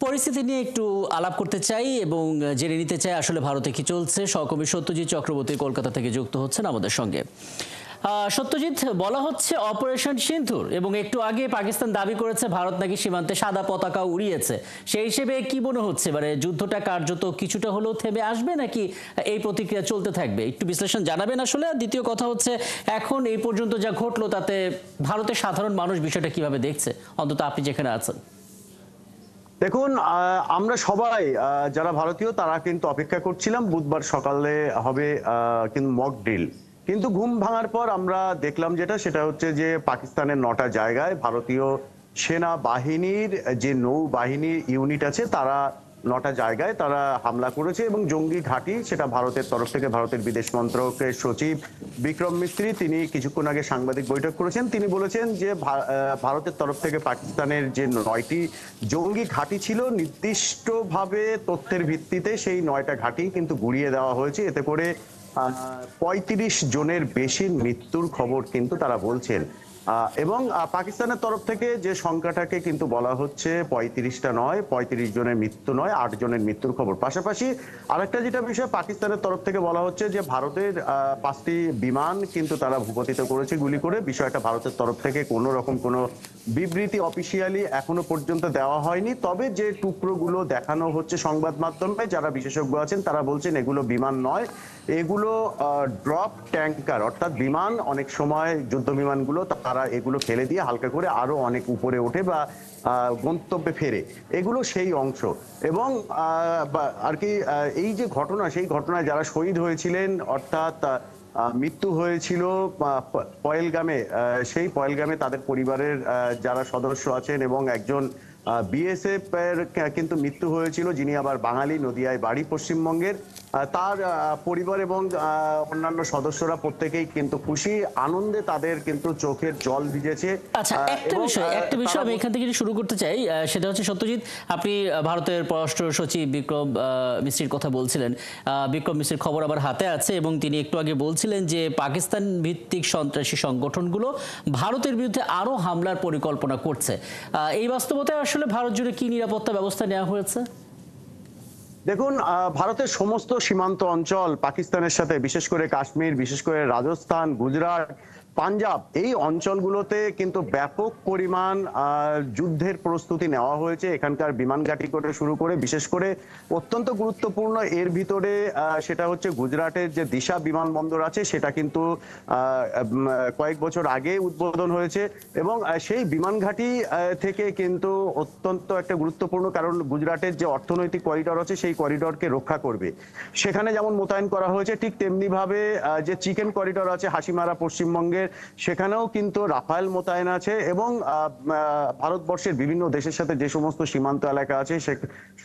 পরিস্থিতি নিয়ে একটু আলাপ করতে চাই এবং জেনে নিতে চাই আসলে ভারতে কি চলছে। সহকর্মী সত্যজিৎ চক্রবর্তী কলকাতা থেকে যুক্ত হচ্ছেন আমাদের সঙ্গে। সত্যজিৎ, বলা হচ্ছে অপারেশন সিন্ধুর এবং একটু আগে পাকিস্তান দাবি করেছে ভারত নাকি সীমান্তে সাদা পতাকা উড়িয়েছে। সেই হিসেবে কি মনে হচ্ছে, মানে যুদ্ধটা কার্যত কিছুটা হলেও থেমে আসবে নাকি এই প্রতিক্রিয়া চলতে থাকবে? একটু বিশ্লেষণ জানাবেন আসলে। দ্বিতীয় কথা হচ্ছে, এখন এই পর্যন্ত যা ঘটলো তাতে ভারতের সাধারণ মানুষ বিষয়টা কিভাবে দেখছে, অন্তত আপনি যেখানে আছেন? দেখুন, আমরা সবাই যারা ভারতীয় তারা কিন্তু অপেক্ষা করছিলাম বুধবার সকালে হবে কিন্তু মক ড্রিল। কিন্তু ঘুম ভাঙার পর আমরা দেখলাম সেটা হচ্ছে যে পাকিস্তানের 9টা জায়গায় ভারতীয় সেনা বাহিনীর যে নৌবাহিনী ইউনিট আছে তারা 9টা জায়গায় তারা হামলা করেছে এবং জঙ্গি ঘাঁটি সেটা ভারতের তরফ থেকে ভারতের বিদেশ মন্ত্রকের সচিব বিক্রম মিস্ত্রি তিনি কিছুক্ষণ আগে সাংবাদিক বৈঠক করেছেন। তিনি বলেছেন যে ভারতের তরফ থেকে পাকিস্তানের যে 9টি জঙ্গি ঘাঁটি ছিল নির্দিষ্টভাবে তথ্যের ভিত্তিতে সেই 9টা ঘাঁটি কিন্তু গুড়িয়ে দেওয়া হয়েছে। এতে করে 35 জনের বেশি মৃত্যুর খবর কিন্তু তারা বলছেন। এবং পাকিস্তানের তরফ থেকে যে সংখ্যাটাকে কিন্তু বলা হচ্ছে 35টা নয়, 35 জনের মৃত্যু নয়, 8 জনের মৃত্যুর খবর। পাশাপাশি আরেকটা যেটা বিষয় পাকিস্তানের তরফ থেকে বলা হচ্ছে যে ভারতের 5টি বিমান কিন্তু তারা ভূপাতিত করেছে গুলি করে। বিষয়টা ভারতের তরফ থেকে কোনো রকম কোনো বিবৃতি অফিসিয়ালি এখনো পর্যন্ত দেওয়া হয়নি। তবে যে টুকরোগুলো দেখানো হচ্ছে সংবাদ মাধ্যমে, যারা বিশেষজ্ঞ আছেন তারা বলছেন এগুলো বিমান নয়, এগুলো ড্রপ ট্যাঙ্কার, অর্থাৎ বিমান অনেক সময় যুদ্ধ বিমানগুলো তারা এগুলো ফেলে দিয়ে হালকা করে আরো অনেক উপরে ওঠে বা গন্তব্যে ফেরে, এগুলো সেই অংশ। এবং আর কি এই যে ঘটনা, সেই ঘটনায় যারা শহীদ হয়েছিলেন অর্থাৎ মৃত্যু হয়েছিল পহেলগামে, সেই পহেলগামে তাদের পরিবারের যারা সদস্য আছেন এবং একজন বিএসএফ এর কিন্তু মৃত্যু হয়েছিল, যিনি আবার বাঙালি, নদিয়ায় বাড়ি, পশ্চিমবঙ্গের। তার পরিবার এবং অন্যান্য সদস্যরা প্রত্যেকেই কিন্তু খুশি, আনন্দে তাদের কিন্তু চোখের জল ভিজেছে। আচ্ছা, একটা বিষয় আমি এখান থেকে শুরু করতে চাই, সেটা হচ্ছে সত্যজিৎ, আপনি ভারতের পররাষ্ট্র সচিব বিক্রম মিশ্রির কথা বলছিলেন। বিক্রম মিশ্রির খবর আবার হাতে আছে এবং তিনি একটু আগে বলছিলেন যে পাকিস্তান ভিত্তিক সন্ত্রাসী সংগঠনগুলো ভারতের বিরুদ্ধে আরো হামলার পরিকল্পনা করছে। এই বাস্তবতায় আসলে ভারত জুড়ে কি নিরাপত্তা ব্যবস্থা নেওয়া হয়েছে? দেখুন, ভারতের সমস্ত সীমান্ত অঞ্চল পাকিস্তানের সাথে, বিশেষ করে কাশ্মীর, বিশেষ করে রাজস্থান, গুজরাট, পাঞ্জাব, এই অঞ্চলগুলোতে কিন্তু ব্যাপক পরিমাণ যুদ্ধের প্রস্তুতি নেওয়া হয়েছে। এখানকার বিমান ঘাঁটি করে শুরু করে বিশেষ করে অত্যন্ত গুরুত্বপূর্ণ এর ভিতরে সেটা হচ্ছে গুজরাটের যে দিশা বিমানবন্দর আছে, সেটা কিন্তু কয়েক বছর আগে উদ্বোধন হয়েছে এবং সেই বিমান ঘাঁটি থেকে কিন্তু অত্যন্ত একটা গুরুত্বপূর্ণ, কারণ গুজরাটের যে অর্থনৈতিক করিডর আছে সেই করিডরকে রক্ষা করবে, সেখানে যেমন মোতায়েন করা হয়েছে, ঠিক তেমনি ভাবে যে চিকেন করিডর আছে হাসিমারা পশ্চিমবঙ্গে, সেখানেও কিন্তু রাফায়েল মোতায়েন আছে এবং ভারতবর্ষের বিভিন্ন দেশের সাথে যে সমস্ত সীমান্ত এলাকা আছে সে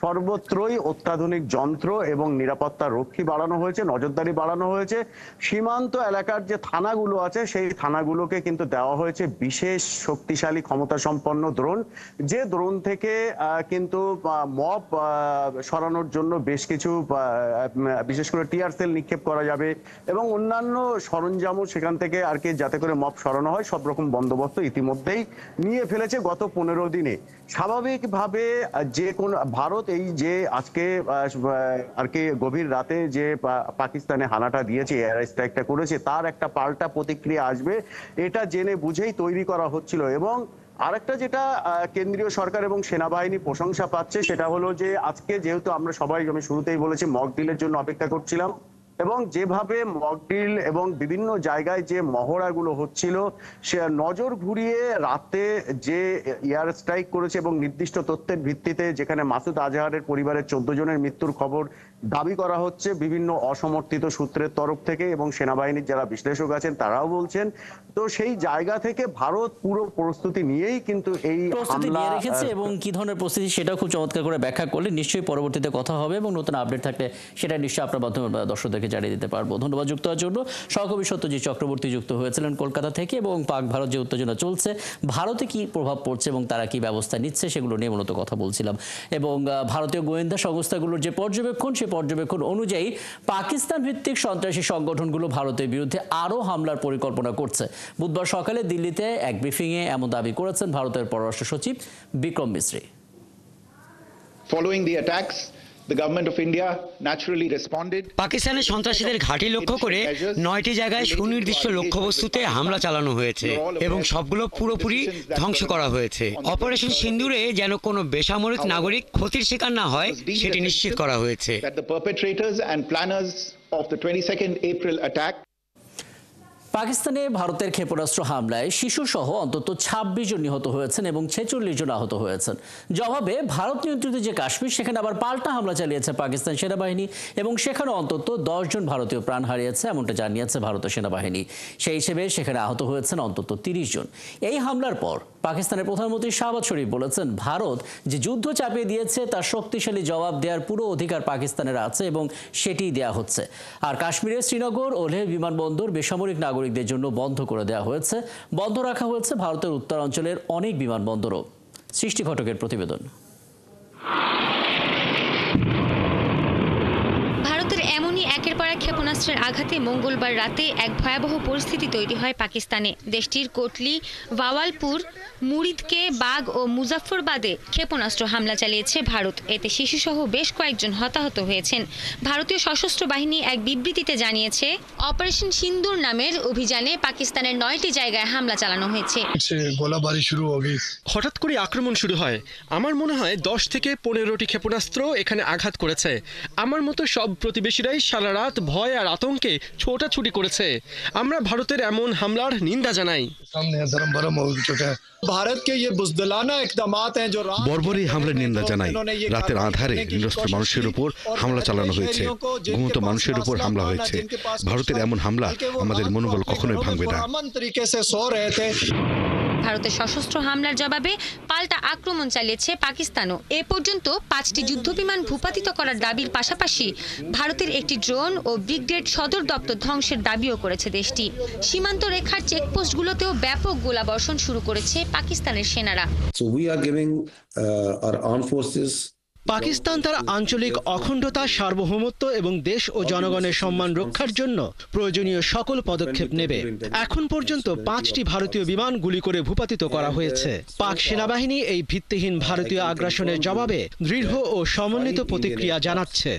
সর্বত্রই অত্যাধুনিক যন্ত্র এবং নিরাপত্তা রক্ষী বাড়ানো হয়েছে, নজরদারি বাড়ানো হয়েছে। সীমান্ত এলাকার যে থানাগুলো আছে সেই থানাগুলোকে কিন্তু দেওয়া হয়েছে বিশেষ শক্তিশালী ক্ষমতা সম্পন্ন ড্রোন, যে ড্রোন থেকে কিন্তু মব সরানোর জন্য বেশ কিছু বিশেষ করে টিয়ার সেল নিক্ষেপ করা যাবে এবং অন্যান্য সরঞ্জামও সেখান থেকে আর কি যাতে করে মব সরানো হয়, সব রকম বন্দোবস্ত ইতিমধ্যেই নিয়ে ফেলেছে গত 15 দিনে। স্বাভাবিকভাবে যে কোন ভারত এই যে আজকে আর কি গভীর রাতে যে পাকিস্তানে হানাটা দিয়েছে, এয়ার স্ট্রাইকটা করেছে, তার একটা পাল্টা প্রতিক্রিয়া আসবে এটা জেনে বুঝেই তৈরি করা হচ্ছিল। এবং আরেকটা যেটা কেন্দ্রীয় সরকার এবং সেনাবাহিনী প্রশংসা পাচ্ছে সেটা হলো যে আজকে যেহেতু আমরা সবাই, আমি শুরুতেই বলেছি, মক ড্রিলের জন্য অপেক্ষা করছিলাম এবং যেভাবে মক ড্রিল এবং বিভিন্ন জায়গায় যে মহড়াগুলো হচ্ছিল, সে নজর ঘুরিয়ে রাতে যে এয়ার স্ট্রাইক করেছে এবং নির্দিষ্ট তথ্যের ভিত্তিতে যেখানে মাসুদ আজহারের পরিবারের 14 জনের মৃত্যুর খবর দাবি করা হচ্ছে বিভিন্ন অসমর্থিত সূত্রের তরফ থেকে এবং সেনাবাহিনীর যারা বিশ্লেষক আছেন তারাও বলছেন, তো সেই জায়গা থেকে ভারত পুরো প্রস্তুতি নিয়েই কিন্তু এই প্রস্তুতি নিয়ে রেখেছে এবং কি ধরনের প্রস্তুতি সেটাও খুব চমৎকার করে ব্যাখ্যা করলে নিশ্চয়ই পরবর্তীতে কথা হবে এবং নতুন আপডেট থাকলে সেটা নিশ্চয়ই আপনার মাধ্যমে দর্শকদেরকে জানিয়ে দিতে পারবো। ধন্যবাদ যুক্ত হওয়ার জন্য। সহকর্মী সত্যজিৎ চক্রবর্তী যুক্ত হয়েছিলেন কলকাতা থেকে এবং পাক ভারত যে উত্তেজনা চলছে, ভারতে কি প্রভাব পড়ছে এবং তারা কি ব্যবস্থা নিচ্ছে সেগুলো নিয়ে মূলত কথা বলছিলাম। এবং ভারতীয় গোয়েন্দা সংস্থাগুলোর যে পর্যবেক্ষণ, সেই পর্যবেক্ষণ অনুযায়ী পাকিস্তান ভিত্তিক সন্ত্রাসী সংগঠনগুলো ভারতের বিরুদ্ধে আরও হামলার পরিকল্পনা করছে। বুধবার সকালে দিল্লিতে এক ব্রিফিংয়ে এমন দাবি করেছেন ভারতের পররাষ্ট্র সচিব Vikram Misri. Following the attacks, the government of India naturally responded. পাকিস্তানের সন্ত্রাসীদের ঘাঁটি লক্ষ্য করে 9টি জায়গায় সুনির্দিষ্ট লক্ষ্যবস্তুতে হামলা চালানো হয়েছে এবং সবগুলো পুরোপুরি ধ্বংস করা হয়েছে। অপারেশন সিন্দুরে যেন কোনো বেসামরিক নাগরিক ক্ষতির শিকার না হয় সেটি নিশ্চিত করা হয়েছে। That the perpetrators and planners of the 22nd April attack পাকিস্তানে ভারতের ক্ষেপণাস্ত্র হামলায় শিশুসহ অন্তত 26 জন নিহত হয়েছেন এবং 46 জন আহত হয়েছেন। জবাবে ভারত নিয়ন্ত্রিত যে কাশ্মীর সেখানে আবার পাল্টা হামলা চালিয়েছে পাকিস্তান সেনাবাহিনী এবং সেখানে অন্তত 10 জন ভারতীয় প্রাণ হারিয়েছে এমনটা জানিয়েছে ভারতীয় সেনাবাহিনী। সেই হিসেবে সেখানে আহত হয়েছেন অন্তত 30 জন। এই হামলার পর পাকিস্তানের প্রধানমন্ত্রী শাহবাজ শরীফ বলেছেন, ভারত যে যুদ্ধ চাপিয়ে দিয়েছে তার শক্তিশালী জবাব দেওয়ার পুরো অধিকার পাকিস্তানের আছে এবং সেটিই দেয়া হচ্ছে। আর কাশ্মীরের শ্রীনগর ও লেহ বিমানবন্দর বেসামরিক নাগরিকদের জন্য বন্ধ করে দেওয়া হয়েছে। বন্ধ রাখা হয়েছে ভারতের উত্তরাঞ্চলের অনেক বিমানবন্দরও। সৃষ্টি ঘটকের প্রতিবেদন। ভারতের এমনই একের পর এক ক্ষেপণাস্ত্রের আঘাতে মঙ্গলবার রাতে এক ভয়াবহ পরিস্থিতি তৈরি হয় পাকিস্তানে। দেশটির কোটলি, ভাওয়ালপুর, মুরিদকে, বাগ ও মুজাফফরবাদে ক্ষেপণাস্ত্র হামলা চালিয়েছে ভারত। এতে শিশুসহ বেশ কয়েকজন হতাহত হয়েছেন। ভারতীয় সশস্ত্র বাহিনী এক বিবৃতিতে জানিয়েছে, অপারেশন সিন্দুর নামের অভিযানে পাকিস্তানের 9টি জায়গায় হামলা চালানো হয়েছে। গোলাবারি শুরু হয়ে হঠাৎ করে আক্রমণ শুরু হয়। আমার মনে হয় 10 থেকে 15টি ক্ষেপণাস্ত্র এখানে আঘাত করেছে। আমার মতো সব প্রতিবেশীরাই সারা রাত ভয় আর আতঙ্কে ছোটাছুটি করেছে। আমরা ভারতের এমন হামলার নিন্দা জানাই। বর্বর এই হামলার নিন্দা জানাই। রাতের আধারে নিরস্ত্র মানুষের উপর হামলা চালানো হয়েছে, ঘুমন্ত মানুষের উপর হামলা হয়েছে। ভারতের এমন হামলা আমাদের মনোবল কখনোই ভাঙবে না। ভারতের সশস্ত্র হামলার জবাবে পাল্টা আক্রমণ চালিয়েছে পাকিস্তানও। এ পর্যন্ত 5টি যুদ্ধবিমান ভূপাতিত করার দাবির পাশাপাশি ভারতের একটি ড্রোন ও ব্রিগেড সদর দপ্তর ধ্বংসের দাবিও করেছে দেশটি। সীমান্ত রেখার চেকপোস্টগুলোতেও ব্যাপক গোলাবর্ষণ শুরু করেছে পাকিস্তানের সেনারা। পাকিস্তান তার আঞ্চলিক অখণ্ডতা, সার্বভৌমত্ব এবং দেশ ও জনগণের সম্মান রক্ষার জন্য প্রয়োজনীয় সকল পদক্ষেপ নেবে। এখন পর্যন্ত 5টি ভারতীয় বিমান গুলি করে ভূপাতিত করা হয়েছে। পাক সেনাবাহিনী এই ভিত্তিহীন ভারতীয় আগ্রাসনের জবাবে দৃঢ় ও সমন্বিত প্রতিক্রিয়া জানাচ্ছে।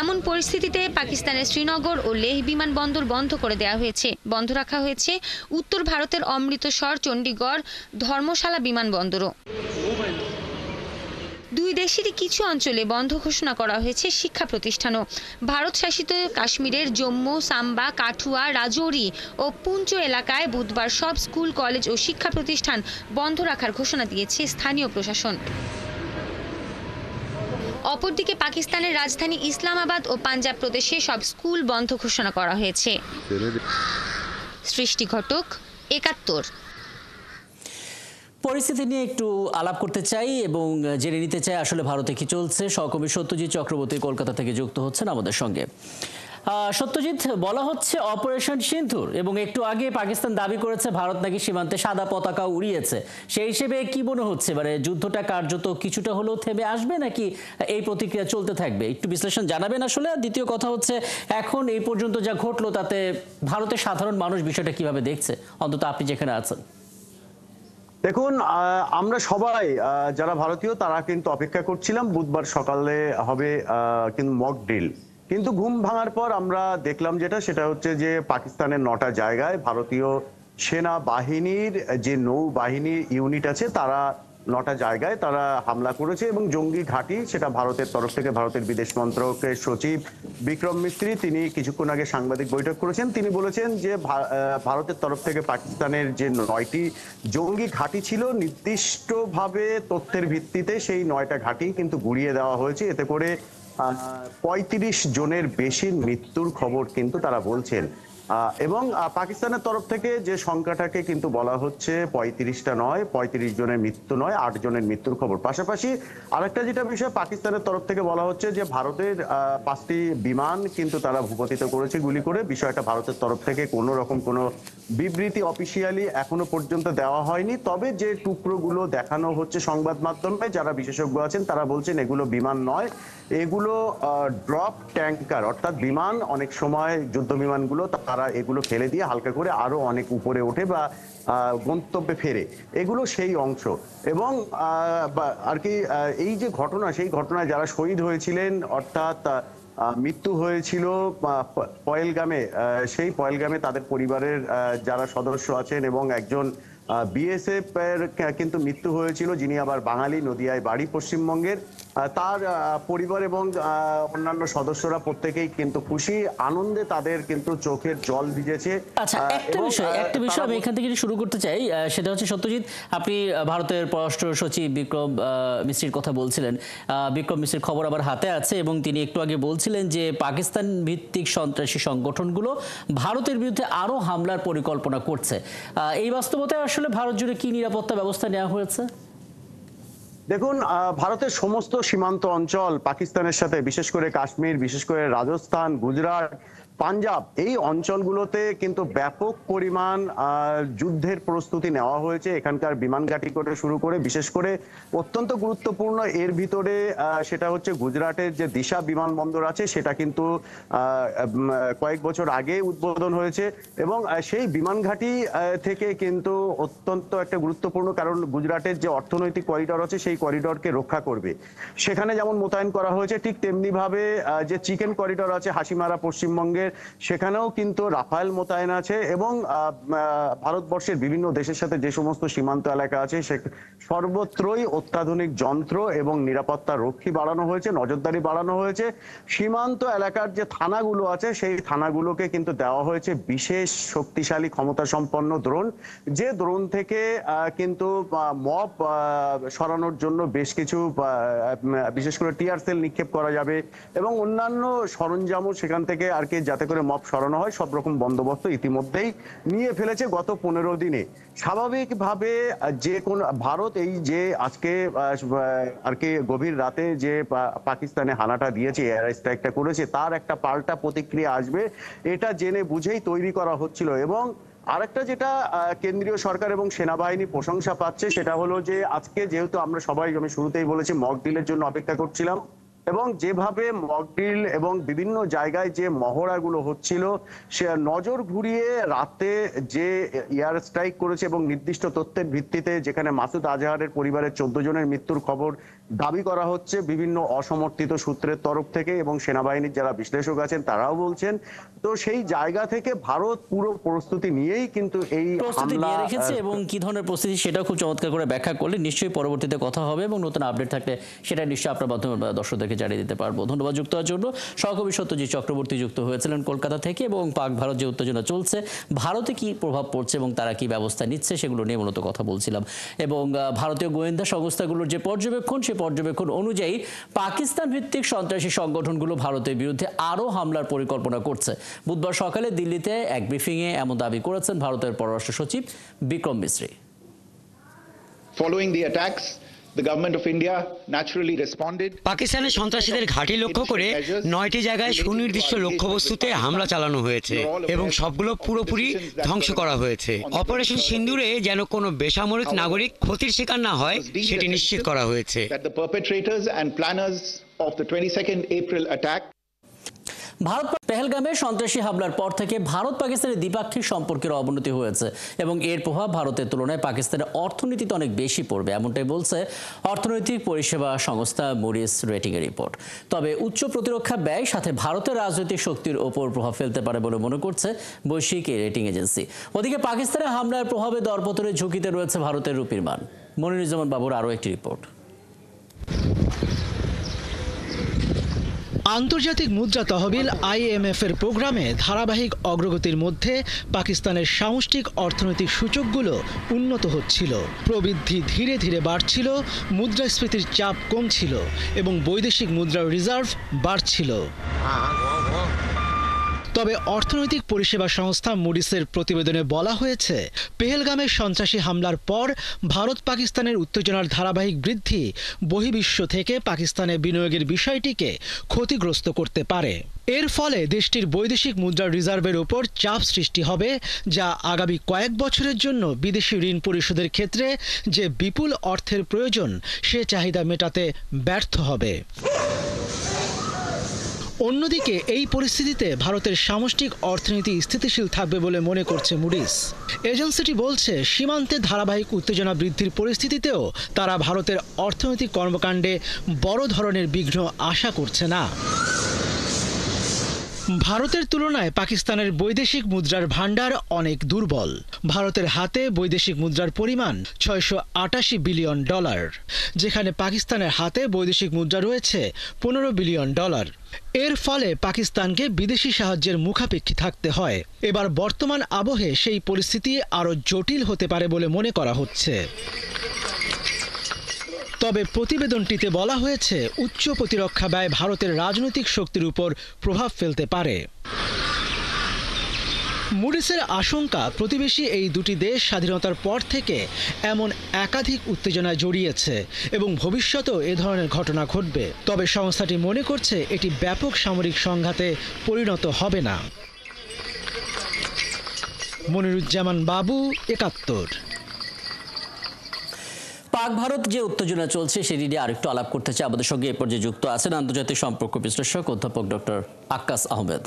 এমন পরিস্থিতিতে পাকিস্তানের শ্রীনগর ও লেহ বিমানবন্দর বন্ধ করে দেওয়া হয়েছে। বন্ধ রাখা হয়েছে উত্তর ভারতের অমৃতসর, চণ্ডীগড়, ধর্মশালা বিমানবন্দরও। দুই দেশেরই কিছু অঞ্চলে বন্ধ ঘোষণা করা হয়েছে শিক্ষা প্রতিষ্ঠানও। ভারত শাসিত কাশ্মীরের জম্মু, সাম্বা, কাঠুয়া, রাজৌরি ও পুঞ্চ এলাকায় বুধবার সব স্কুল, কলেজ ও শিক্ষা প্রতিষ্ঠান বন্ধ রাখার ঘোষণা দিয়েছে স্থানীয় প্রশাসন। অপরদিকে পাকিস্তানের রাজধানী ইসলামাবাদ ও পাঞ্জাব প্রদেশে সব স্কুল বন্ধ ঘোষণা করা হয়েছে। সৃষ্টি ঘটক, ৭১। পরিস্থিতি নিয়ে একটু আলাপ করতে চাই এবং জেনে নিতে চাই আসলে ভারতে কি চলছে। সহকর্মী সত্যজিৎ চক্রবর্তী কলকাতা থেকে যুক্ত হচ্ছেন আমাদের সঙ্গে। সত্যজিৎ, বলা হচ্ছে অপারেশন সিন্ধুর এবং একটু আগে পাকিস্তান দাবি করেছে ভারত নাকি সীমান্তে সাদা পতাকা উড়িয়েছে। সেই হিসেবে কি মনে হচ্ছে, মানে যুদ্ধটা কার্যত কিছুটা হলেও থেমে আসবে নাকি এই প্রতিক্রিয়া চলতে থাকবে? একটু বিশ্লেষণ জানাবেন আসলে। দ্বিতীয় কথা হচ্ছে, এখন এই পর্যন্ত যা ঘটলো তাতে ভারতের সাধারণ মানুষ বিষয়টা কিভাবে দেখছে, অন্তত আপনি যেখানে আছেন? দেখুন, আমরা সবাই যারা ভারতীয় তারা কিন্তু অপেক্ষা করছিলাম বুধবার সকালে হবে কিন্তু মক ড্রিল। কিন্তু ঘুম ভাঙার পর আমরা দেখলাম সেটা হচ্ছে যে পাকিস্তানের 9টা জায়গায় ভারতীয় সেনাবাহিনীর যে নৌবাহিনী ইউনিট আছে তারা 9টা জায়গায় তারা হামলা করেছে এবং জঙ্গি ঘাঁটি, সেটা ভারতের তরফ থেকে ভারতের বিদেশ মন্ত্রকের সচিব বিক্রম মিস্ত্রি তিনি কিছুক্ষণ আগে সাংবাদিক বৈঠক করেছেন। তিনি বলেছেন যে ভারতের তরফ থেকে পাকিস্তানের যে 9টি জঙ্গি ঘাঁটি ছিল নির্দিষ্টভাবে তথ্যের ভিত্তিতে সেই 9টা ঘাঁটি কিন্তু গুড়িয়ে দেওয়া হয়েছে। এতে করে 35 জনের বেশি মৃত্যুর খবর কিন্তু তারা বলছেন। এবং পাকিস্তানের তরফ থেকে যে সংখ্যাটাকে কিন্তু বলা হচ্ছে 35টা নয়, 35 জনের মৃত্যু নয়, 8 জনের মৃত্যুর খবর। পাশাপাশি আরেকটা যেটা বিষয় পাকিস্তানের তরফ থেকে বলা হচ্ছে যে ভারতের 5টি বিমান কিন্তু তারা ভূপাতিত করেছে গুলি করে। বিষয়টা ভারতের তরফ থেকে কোনো রকম কোনো বিবৃতি অফিসিয়ালি এখনো পর্যন্ত দেওয়া হয়নি। তবে যে টুকরোগুলো দেখানো হচ্ছে সংবাদ মাধ্যমে, যারা বিশেষজ্ঞ আছেন তারা বলছেন এগুলো বিমান নয়, এগুলো ড্রপ ট্যাঙ্কার, অর্থাৎ বিমান অনেক সময় যুদ্ধ বিমানগুলো তারা এগুলো ফেলে দিয়ে হালকা করে আরো অনেক উপরে ওঠে বা গন্তব্যে ফেরে, এগুলো সেই অংশ। এবং আর কি এই যে ঘটনা, সেই ঘটনায় যারা শহীদ হয়েছিলেন অর্থাৎ মৃত্যু হয়েছিল পহেলগামে, সেই পহেলগামে তাদের পরিবারের যারা সদস্য আছেন এবং একজন বিএসএফ এর কিন্তু মৃত্যু হয়েছিল, যিনি আবার বাঙালি, নদিয়ায় বাড়ি, পশ্চিমবঙ্গের। তার পরিবার এবং অন্যান্য সদস্যরা প্রত্যেকেই কিন্তু খুশি, আনন্দে তাদের কিন্তু চোখের জল ভিজেছে। আচ্ছা, একটা বিষয় আমি এখান থেকে শুরু করতে চাই, সেটা হচ্ছে সত্যজিৎ, আপনি ভারতের পররাষ্ট্র সচিব বিক্রম মিশ্রির কথা বলছিলেন। বিক্রম মিশ্রির খবর আবার হাতে আছে এবং তিনি একটু আগে বলছিলেন যে পাকিস্তান ভিত্তিক সন্ত্রাসী সংগঠনগুলো ভারতের বিরুদ্ধে আরো হামলার পরিকল্পনা করছে। এই বাস্তবতায় আসলে ভারত জুড়ে কি নিরাপত্তা ব্যবস্থা নেওয়া হয়েছে? দেখুন, ভারতের সমস্ত সীমান্ত অঞ্চল পাকিস্তানের সাথে, বিশেষ করে কাশ্মীর, বিশেষ করে রাজস্থান, গুজরাট, পাঞ্জাব, এই অঞ্চলগুলোতে কিন্তু ব্যাপক পরিমাণ যুদ্ধের প্রস্তুতি নেওয়া হয়েছে। এখানকার বিমান ঘাঁটি করে শুরু করে, বিশেষ করে অত্যন্ত গুরুত্বপূর্ণ এর ভিতরে সেটা হচ্ছে গুজরাটের যে দিশা বিমানবন্দর আছে, সেটা কিন্তু কয়েক বছর আগে উদ্বোধন হয়েছে এবং সেই বিমান ঘাঁটি থেকে কিন্তু অত্যন্ত একটা গুরুত্বপূর্ণ, কারণ গুজরাটের যে অর্থনৈতিক করিডর আছে সেই করিডরকে রক্ষা করবে। সেখানে যেমন মোতায়েন করা হয়েছে, ঠিক তেমনি ভাবে যে চিকেন করিডর আছে হাসিমারা পশ্চিমবঙ্গের, সেখানেও কিন্তু রাফায়েল মোতায়েন আছে এবং ভারতবর্ষের বিভিন্ন দেশের সাথে যে সমস্ত সীমান্ত এলাকা আছে সে সর্বত্রই অত্যাধুনিক যন্ত্র এবং নিরাপত্তা রক্ষী বাড়ানো হয়েছে, নজরদারি বাড়ানো হয়েছে। সীমান্ত এলাকার যে থানাগুলো আছে সেই থানাগুলোকে কিন্তু দেওয়া হয়েছে বিশেষ শক্তিশালী ক্ষমতা সম্পন্ন ড্রোন, যে ড্রোন থেকে কিন্তু মব সরানোর জন্য বেশ কিছু বিশেষ করে টিয়ার সেল নিক্ষেপ করা যাবে এবং অন্যান্য সরঞ্জামও সেখান থেকে আর কি যাতে করে মব সরানো হয়, সব রকম বন্দোবস্ত ইতিমধ্যেই নিয়ে ফেলেছে গত 15 দিনে। স্বাভাবিকভাবে যে কোন ভারত এই যে আজকে আর কি গভীর রাতে যে পাকিস্তানে হানাটা দিয়েছে, এয়ার স্ট্রাইকটা করেছে, তার একটা পাল্টা প্রতিক্রিয়া আসবে, এটা জেনে বুঝেই তৈরি করা হচ্ছিল। এবং আরেকটা যেটা কেন্দ্রীয় সরকার এবং সেনাবাহিনী প্রশংসা পাচ্ছে, সেটা হলো যে আজকে যেহেতু আমরা সবাই, আমি শুরুতেই বলেছি, মক ডিলের জন্য অপেক্ষা করছিলাম এবং যেভাবে মক ডিল এবং বিভিন্ন জায়গায় যে মহড়াগুলো হচ্ছিল, সে নজর ঘুরিয়ে রাতে যে এয়ার স্ট্রাইক করেছে এবং নির্দিষ্ট তথ্যের ভিত্তিতে যেখানে মাসুদ আজহারের পরিবারের 14 জনের মৃত্যুর খবর দাবি করা হচ্ছে বিভিন্ন অসমর্থিত সূত্রের তরফ থেকে এবং সেনাবাহিনীর যারা বিশ্লেষক আছেন তারাও বলছেন, তো সেই জায়গা থেকে ভারত পুরো প্রস্তুতি নিয়েই কিন্তু এই প্রস্তুতি নিয়ে রেখেছে এবং কি ধরনের প্রস্তুতি সেটাও খুব চমৎকার করে ব্যাখ্যা করলে নিশ্চয়ই পরবর্তীতে কথা হবে এবং নতুন আপডেট থাকলে সেটা নিশ্চয়ই আপনার মাধ্যমে দর্শকদেরকে জানিয়ে দিতে পারবো। ধন্যবাদ যুক্ত হওয়ার জন্য। সহকবি সত্যজিৎ চক্রবর্তী যুক্ত হয়েছিলেন কলকাতা থেকে এবং পাক ভারত যে উত্তেজনা চলছে, ভারতে কি প্রভাব পড়ছে এবং তারা কি ব্যবস্থা নিচ্ছে সেগুলো নিয়ে মূলত কথা বলছিলাম। এবং ভারতীয় গোয়েন্দা সংস্থাগুলোর যে পর্যবেক্ষণ, সেই পর্যবেক্ষণ অনুযায়ী পাকিস্তান ভিত্তিক সন্ত্রাসী সংগঠনগুলো ভারতের বিরুদ্ধে আরও হামলার পরিকল্পনা করছে। বুধবার সকালে দিল্লিতে এক ব্রিফিংয়ে এমন দাবি করেছেন ভারতের পররাষ্ট্র সচিব Vikram Misri. Following the attacks, the government of India naturally responded. পাকিস্তানের সন্ত্রাসীদের ঘাঁটি লক্ষ্য করে 9টি জায়গায় সুনির্দিষ্ট লক্ষ্যবস্তুতে হামলা চালানো হয়েছে এবং সবগুলো পুরোপুরি ধ্বংস করা হয়েছে। অপারেশন সিন্দুরে যেন কোনো বেসামরিক নাগরিক ক্ষতির শিকার না হয় সেটি নিশ্চিত করা হয়েছে। That the perpetrators and planners of the 22nd April attack Bharat পেহেলগামে সন্ত্রাসী হামলার পর থেকে ভারত পাকিস্তানের দ্বিপাক্ষিক সম্পর্কের অবনতি হয়েছে এবং এর প্রভাব ভারতের তুলনায় পাকিস্তানের অর্থনীতিতে অনেক বেশি পড়বে, এমনটাই বলছে অর্থনৈতিক পরিষেবা সংস্থা মুডিস রেটিং এর রিপোর্ট। তবে উচ্চ প্রতিরক্ষা ব্যয় সাথে ভারতের রাজনৈতিক শক্তির ওপর প্রভাব ফেলতে পারে বলে মনে করছে বৈশ্বিক এই রেটিং এজেন্সি। ওদিকে পাকিস্তানের হামলার প্রভাবে দরপতনের ঝুঁকিতে রয়েছে ভারতের রুপির মান। মনিরুজ্জামান বাবুর আরও একটি রিপোর্ট। আন্তর্জাতিক মুদ্রা তহবিল IMF এর প্রোগ্রামে ধারাবাহিক অগ্রগতির মধ্যে পাকিস্তানের সামষ্টিক অর্থনৈতিক সূচকগুলো উন্নত হচ্ছিল, প্রবৃদ্ধি ধীরে ধীরে বাড়ছিল, মুদ্রাস্ফীতির চাপ কমছিল এবং বৈদেশিক মুদ্রার রিজার্ভ বাড়ছিল। তবে অর্থনৈতিক পরিষেবা সংস্থা মুডিসের প্রতিবেদনে বলা হয়েছে, পেহেলগামের সন্ত্রাসী হামলার পর ভারত পাকিস্তানের উত্তেজনার ধারাবাহিক বৃদ্ধি বহির্বিশ্ব থেকে পাকিস্তানে বিনিয়োগের বিষয়টিকে ক্ষতিগ্রস্ত করতে পারে। এর ফলে দেশটির বৈদেশিক মুদ্রার রিজার্ভের উপর চাপ সৃষ্টি হবে, যা আগামী কয়েক বছরের জন্য বিদেশি ঋণ পরিশোধের ক্ষেত্রে যে বিপুল অর্থের প্রয়োজন সে চাহিদা মেটাতে ব্যর্থ হবে। অন্যদিকে এই পরিস্থিতিতে ভারতের সামষ্টিক অর্থনীতি স্থিতিশীল থাকবে বলে মনে করছে মুডিস। এজেন্সিটি বলছে সীমান্তে ধারাবাহিক উত্তেজনা বৃদ্ধির পরিস্থিতিতেও তারা ভারতের অর্থনৈতিক কর্মকাণ্ডে বড় ধরনের বিঘ্ন আশা করছে না। ভারতের তুলনায় পাকিস্তানের বৈদেশিক মুদ্রার ভাণ্ডার অনেক দুর্বল। ভারতের হাতে বৈদেশিক মুদ্রার পরিমাণ $688 বিলিয়ন, যেখানে পাকিস্তানের হাতে বৈদেশিক মুদ্রা রয়েছে $15 বিলিয়ন। এর ফলে পাকিস্তানকে বিদেশি সাহায্যের মুখাপেক্ষী থাকতে হয়। এবার বর্তমান আবহে সেই পরিস্থিতি আরও জটিল হতে পারে বলে মনে করা হচ্ছে। তবে প্রতিবেদনটিতে বলা হয়েছে উচ্চ প্রতিরক্ষা ব্যয় ভারতের রাজনৈতিক শক্তির উপর প্রভাব ফেলতে পারে। মুডিসের আশঙ্কা, প্রতিবেশী এই দুটি দেশ স্বাধীনতার পর থেকে এমন একাধিক উত্তেজনায় জড়িয়েছে এবং ভবিষ্যতেও এ ধরনের ঘটনা ঘটবে। তবে সংস্থাটি মনে করছে এটি ব্যাপক সামরিক সংঘাতে পরিণত হবে না। মনিরুজ্জামান বাবু, ৭১। পাক ভারত যে উত্তেজনা চলছে সেটি নিয়ে আরেকটু আলাপ করতে চাই। আমাদের সঙ্গে এ পর্যায়ে যুক্ত আছেন আন্তর্জাতিক সম্পর্ক বিশ্লেষক অধ্যাপক ডক্টর আক্কাস আহমেদ।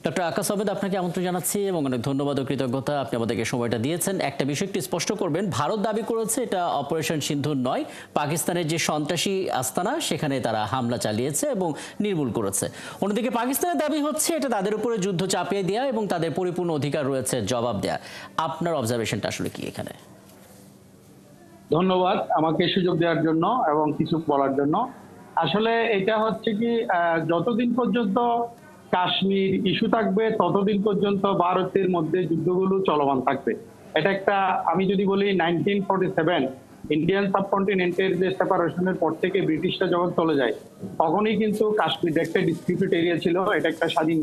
ডক্টর আক্কাস আহমেদ, আপনাকে আমন্ত্রণ জানাচ্ছি এবং অনেক ধন্যবাদ ও কৃতজ্ঞতা, আপনি আমাদেরকে সময়টা দিয়েছেন। একটা বিষয় একটু স্পষ্ট করবেন, ভারত দাবি করেছে এটা অপারেশন সিন্ধুর নয়, পাকিস্তানের যে সন্ত্রাসী আস্তানা সেখানে তারা হামলা চালিয়েছে এবং নির্মূল করেছে। অন্যদিকে পাকিস্তানের দাবি হচ্ছে এটা তাদের উপরে যুদ্ধ চাপিয়ে দেওয়া এবং তাদের পরিপূর্ণ অধিকার রয়েছে জবাব দেওয়া। আপনার অবজারভেশনটা আসলে কি এখানে? ধন্যবাদ আমাকে সুযোগ দেওয়ার জন্য এবং কিছু বলার জন্য। আসলে এটা হচ্ছে কি, যতদিন পর্যন্ত কাশ্মীর ইস্যু থাকবে ততদিন পর্যন্ত ভারতের মধ্যে যুদ্ধগুলো চলমান থাকবে। এটা একটা, আমি যদি বলি 1947 ইন্ডিয়ান সাবকন্টিনেন্টের যে সেপারেশনের পর থেকে ব্রিটিশরা যখন চলে যায় তখনই কিন্তু কাশ্মীর একটা ডিসপিউটেড এরিয়া ছিল, এটা একটা স্বাধীন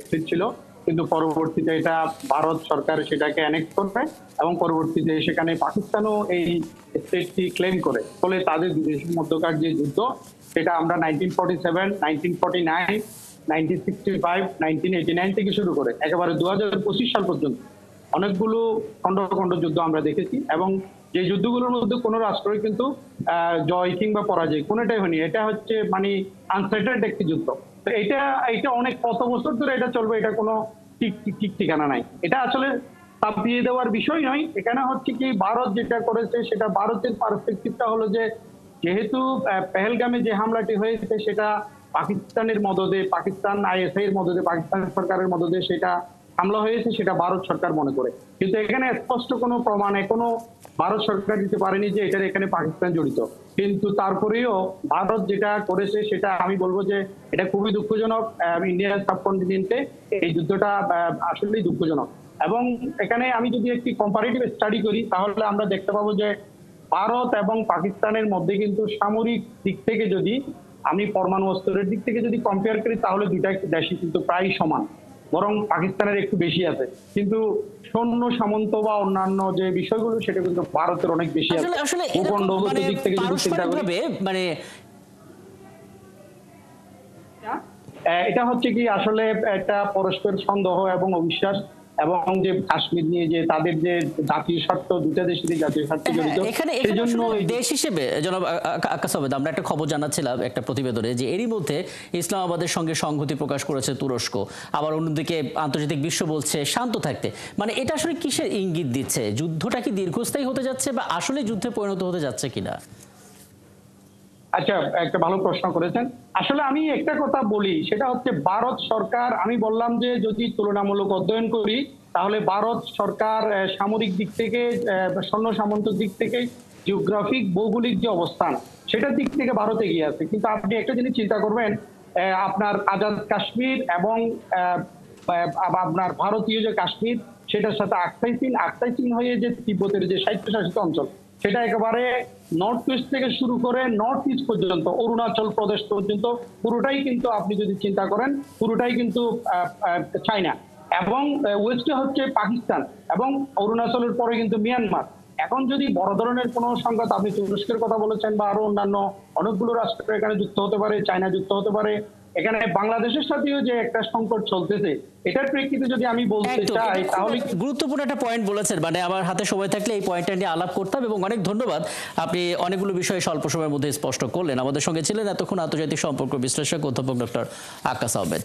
স্টেট ছিল। কিন্তু পরবর্তীতে এটা ভারত সরকার সেটাকে অ্যানেক্স করে এবং পরবর্তীতে সেখানে পাকিস্তানও এই স্টেটটি ক্লেম করে। ফলে তাদের দেশের মধ্যকার যে যুদ্ধ সেটা আমরা 1947, 1949, 1965, 1989 থেকে শুরু করে একেবারে 2025 সাল পর্যন্ত অনেকগুলো খণ্ড খণ্ড যুদ্ধ আমরা দেখেছি। এবং যে যুদ্ধগুলোর মধ্যে কোনো রাষ্ট্রই কিন্তু জয় কিংবা পরাজয় কোনোটাই হয়নি। এটা হচ্ছে মানে আনসেটেলড একটি যুদ্ধ। তো এটা অনেক কত বছর ধরে এটা চলবে, এটা কোনো ঠিক ঠিকানা নাই। এটা আসলে চাপিয়ে দেওয়ার বিষয় নয়। এখানে হচ্ছে কি, ভারত যেটা করেছে সেটা ভারতের পার্সপেক্টিভটা হলো যে যেহেতু পেহেলগামে যে হামলাটি হয়েছে সেটা পাকিস্তানের মদদে, পাকিস্তান আইএসআই এর মদদে, পাকিস্তান সরকারের মদদে সেটা হামলা হয়েছে, সেটা ভারত সরকার মনে করে। কিন্তু এখানে স্পষ্ট কোনো প্রমাণ এখনো ভারত সরকার দিতে পারেনি যে এটার এখানে পাকিস্তান জড়িত। কিন্তু তারপরেও ভারত যেটা করেছে সেটা আমি বলবো যে এটা খুবই দুঃখজনক। ইন্ডিয়ান সাবকন্টিনেন্টে এই যুদ্ধটা আসলেই দুঃখজনক। এবং এখানে আমি যদি একটি কম্পারেটিভ স্টাডি করি তাহলে আমরা দেখতে পাবো যে ভারত এবং পাকিস্তানের মধ্যে কিন্তু সামরিক দিক থেকে যদি আমি পরমাণু অস্ত্রের দিক থেকে যদি কম্পেয়ার করি তাহলে দুইটা দেশই কিন্তু প্রায় সমান, বরং পাকিস্তানের একটু বেশি আছে। কিন্তু সৈন্য সামন্ত বা অন্যান্য যে বিষয়গুলো সেটা কিন্তু ভারতের অনেক বেশি আছে। ভূখণ্ডগত দিক থেকে যদি চিন্তা করি, মানে এটা হচ্ছে কি, আসলে একটা পরস্পর সন্দেহ এবং অবিশ্বাস এবং যে কাশ্মীর নিয়ে যে তাদের যে জাতীয় স্বার্থ, দুটা দেশের জাতীয় স্বার্থ জড়িত। সেজন্য দেশ হিসেবে জনাব আক্কাস আহমেদ, আমরা একটা খবর জানাচ্ছিলাম একটা প্রতিবেদনে যে এরই মধ্যে ইসলামাবাদের সঙ্গে সংহতি প্রকাশ করেছে তুরস্ক। আবার অন্যদিকে আন্তর্জাতিক বিশ্ব বলছে শান্ত থাকতে। মানে এটা আসলে কিসের ইঙ্গিত দিচ্ছে? যুদ্ধটা কি দীর্ঘস্থায়ী হতে যাচ্ছে বা আসলে যুদ্ধে পরিণত হতে যাচ্ছে কিনা? আচ্ছা, একটা ভালো প্রশ্ন করেছেন। আসলে আমি একটা কথা বলি, সেটা হচ্ছে ভারত সরকার, আমি বললাম যে যদি তুলনামূলক অধ্যয়ন করি তাহলে ভারত সরকার সামরিক দিক থেকে, সৈন্য সামন্ত দিক থেকে, জিওগ্রাফিক ভৌগোলিক যে অবস্থান সেটার দিক থেকে ভারত এগিয়ে আছে। কিন্তু আপনি একটা জিনিস চিন্তা করবেন, আপনার আজাদ কাশ্মীর এবং আপনার ভারতীয় যে কাশ্মীর সেটার সাথে আক্সাই চীন হয়ে যে তিব্বতের যে স্বায়ত্তশাসিত অঞ্চল সেটা একেবারে নর্থ ওয়েস্ট থেকে শুরু করে নর্থ ইস্ট পর্যন্ত, অরুণাচল প্রদেশ পর্যন্ত পুরোটাই কিন্তু আপনি যদি চিন্তা করেন পুরোটাই কিন্তু চায়না। এবং ওয়েস্টে হচ্ছে পাকিস্তান এবং অরুণাচলের পরে কিন্তু মিয়ানমার। এখন যদি বড় ধরনের কোনো সংঘাত, আপনি তুরস্কের কথা বলেছেন বা আরো অন্যান্য অনেকগুলো রাষ্ট্র এখানে যুক্ত হতে পারে, চায়না যুক্ত হতে পারে, এখানে বাংলাদেশের সাথেও যে একটা সংকট চলতেছে, এটার প্রেক্ষিতে যদি আমি বলতে একদম, চাই এটা তাহলে খুব গুরুত্বপূর্ণ একটা পয়েন্ট বলেছেন, মানে আমার হাতে সময় থাকলে এই পয়েন্টটা নিয়ে আলাপ করতাম, এবং অনেক ধন্যবাদ, আপনি অনেকগুলো বিষয় স্বল্প সময়ের মধ্যে স্পষ্ট করলেন। আমাদের সঙ্গে ছিলেন এতক্ষণ আন্তর্জাতিক সম্পর্ক বিশ্লেষক অধ্যাপক ডক্টর আক্কাস আহমেদ।